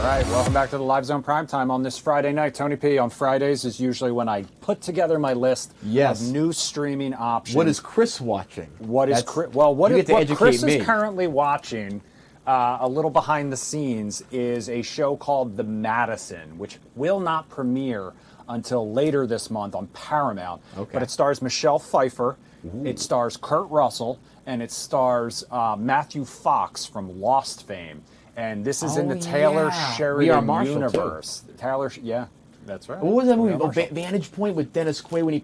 right, welcome back to the Live Zone Primetime on this Friday night. Tony P, on Fridays is usually when I put together my list of new streaming options. What is Chris watching? What Chris is currently watching, a little behind the scenes, is a show called The Madison, which will not premiere until later this month on Paramount. Okay. But it stars Michelle Pfeiffer, it stars Kurt Russell, and it stars Matthew Fox from Lost fame. And this is in the Taylor Sheridan universe. That's right. What was that movie? Vantage Point with Dennis Quaid when he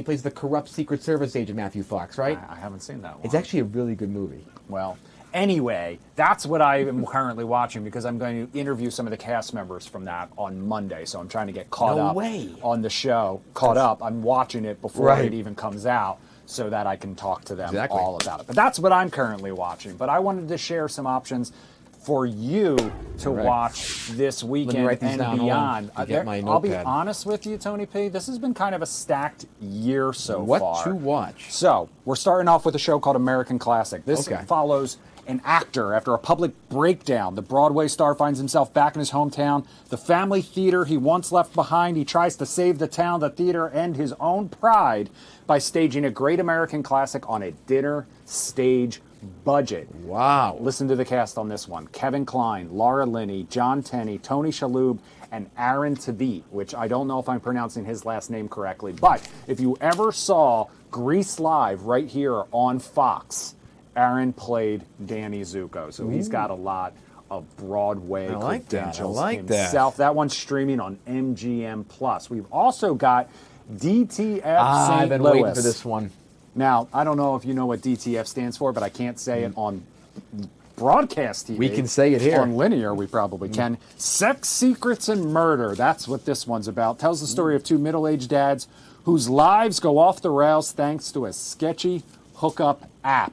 plays the corrupt Secret Service agent Matthew Fox, right? I haven't seen that one. It's actually a really good movie. Well, anyway, that's what I am currently watching because I'm going to interview some of the cast members from that on Monday. So I'm trying to get caught up on the show. I'm watching it before it even comes out so that I can talk to them all about it. But that's what I'm currently watching. But I wanted to share some options for you to watch this weekend and beyond. I'll be honest with you, Tony P. This has been kind of a stacked year so far. What to watch? So we're starting off with a show called American Classic. This follows an actor after a public breakdown. The Broadway star finds himself back in his hometown, the family theater he once left behind. He tries to save the town, the theater, and his own pride by staging a great American classic on a dinner stage budget. Wow. Listen to the cast on this one. Kevin Kline, Laura Linney, John Tenney, Tony Shalhoub, and Aaron Tveit, which I don't know if I'm pronouncing his last name correctly. But if you ever saw Grease Live right here on Fox, Aaron played Danny Zuko. So he's got a lot of Broadway credentials himself. That one's streaming on MGM+. We've also got DTF St. I've been waiting for this one. Now, I don't know if you know what DTF stands for, but I can't say it on broadcast TV. We can say it here. On linear, we probably can. Sex, Secrets, and Murder. That's what this one's about. Tells the story of two middle-aged dads whose lives go off the rails thanks to a sketchy hookup app.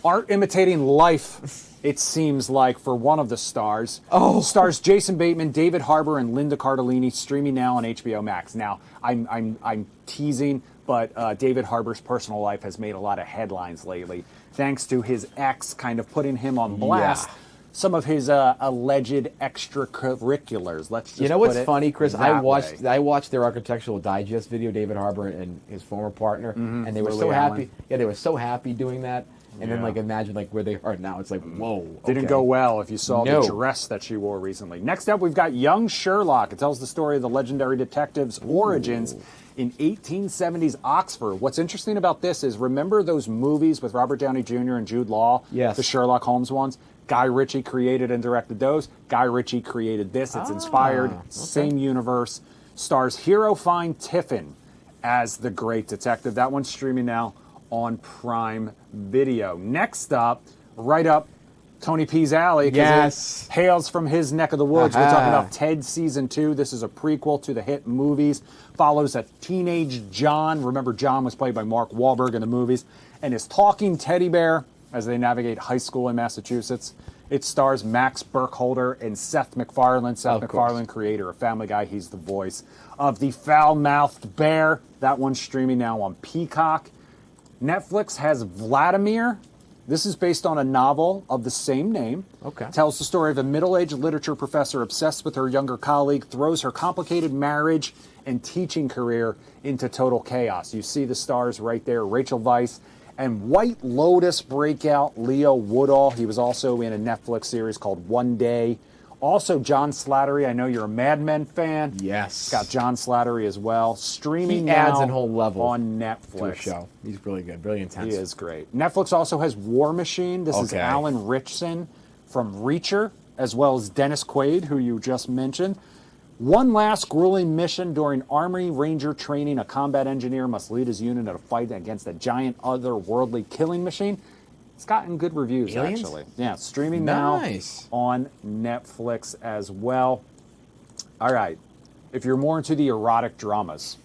Art imitating life, it seems like, for one of the stars. Stars Jason Bateman, David Harbour, and Linda Cardellini, streaming now on HBO Max. Now, I'm teasing, but David Harbour's personal life has made a lot of headlines lately, thanks to his ex kind of putting him on blast. Some of his alleged extracurriculars. Let's just what's funny, Chris? I way. watched their Architectural Digest video, David Harbour and his former partner, and they were Lily so Allen. happy. Yeah, they were so happy doing that. And then, imagine where they are now. It's like, whoa. Didn't go well if you saw the dress that she wore recently. Next up, we've got Young Sherlock. It tells the story of the legendary detective's origins in 1870s Oxford. What's interesting about this is, remember those movies with Robert Downey Jr. and Jude Law? Yes. The Sherlock Holmes ones? Guy Ritchie created and directed those. Guy Ritchie created this. It's inspired. Same universe. Stars Hero Fine Tiffin as the great detective. That one's streaming now on Prime Video. Next up, right up Tony P's alley, because it hails from his neck of the woods. We're talking about Ted Season 2. This is a prequel to the hit movies. Follows a teenage John. Remember, John was played by Mark Wahlberg in the movies. And his talking teddy bear as they navigate high school in Massachusetts. It stars Max Burkholder and Seth MacFarlane. Seth MacFarlane, creator of Family Guy. He's the voice of the foul-mouthed bear. That one's streaming now on Peacock. Netflix has Vladimir. This is based on a novel of the same name. Tells the story of a middle-aged literature professor obsessed with her younger colleague, throws her complicated marriage and teaching career into total chaos. You see the stars right there, Rachel Weisz and White Lotus breakout Leo Woodall. He was also in a Netflix series called One Day. Also, John Slattery. I know you're a Mad Men fan. Yes. It's got John Slattery as well. Streaming he adds now a whole level on Netflix. To a show. He's really good, really intense. He is great. Netflix also has War Machine. This is Alan Ritchson from Reacher, as well as Dennis Quaid, who you just mentioned. One last grueling mission during Army Ranger training. A combat engineer must lead his unit in a fight against a giant otherworldly killing machine. It's gotten good reviews, actually. Yeah, streaming now on Netflix as well. All right. If you're more into the erotic dramas,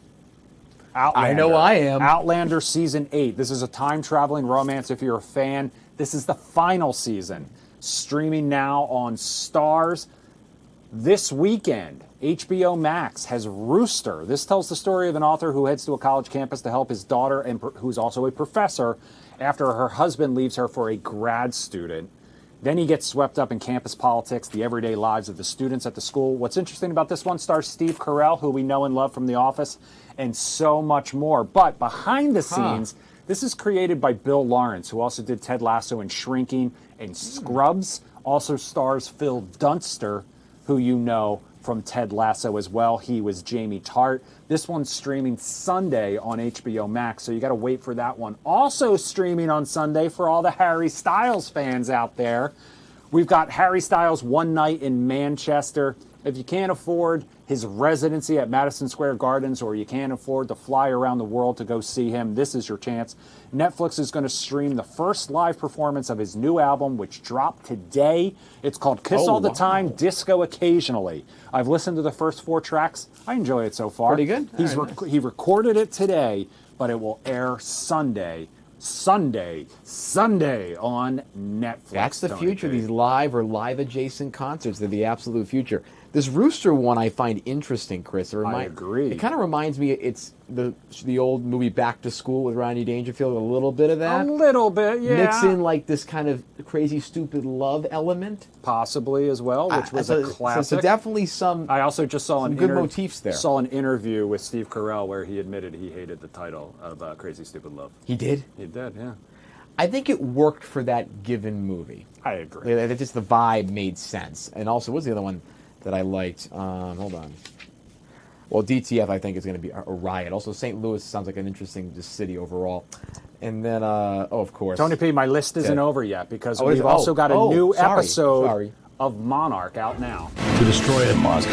Outlander. I know I am. Outlander Season 8. This is a time-traveling romance if you're a fan. This is the final season. Streaming now on Starz. This weekend, HBO Max has Rooster. This tells the story of an author who heads to a college campus to help his daughter, and who's also a professor, after her husband leaves her for a grad student. Then he gets swept up in campus politics, the everyday lives of the students at the school. What's interesting about this one stars Steve Carell, who we know and love from The Office, and so much more. But behind the scenes, this is created by Bill Lawrence, who also did Ted Lasso and Shrinking and Scrubs. Also stars Phil Dunster, who you know from Ted Lasso as well. He was Jamie Tart. This one's streaming Sunday on HBO Max, so you got to wait for that one. Also streaming on Sunday for all the Harry Styles fans out there. We've got Harry Styles One Night in Manchester. If you can't afford his residency at Madison Square Gardens, or you can't afford to fly around the world to go see him, this is your chance. Netflix is going to stream the first live performance of his new album, which dropped today. It's called Kiss All the Time, Disco Occasionally. I've listened to the first 4 tracks. I enjoy it so far. Pretty good. He recorded it today, but it will air Sunday on Netflix. That's the Tony future. P. These live or live adjacent concerts, they're the absolute future. This Rooster one I find interesting, Chris. I agree. It kind of reminds me, it's the old movie Back to School with Rodney Dangerfield, a little bit of that. A little bit, yeah. Mix in like this kind of crazy, stupid love element. Possibly as well, which was a classic. So definitely some. I also just saw good motifs there. Saw an interview with Steve Carell where he admitted he hated the title of Crazy Stupid Love. He did? He did, yeah. I think it worked for that given movie. I agree. Just the vibe made sense. And also, what's the other one that I liked? Hold on. Well, DTF I think is going to be a riot. Also, St. Louis sounds like an interesting city overall. And then, of course. Tony P, my list isn't over yet because Oh, we've also got a new sorry. episode of Monarch out now. To destroy a monster,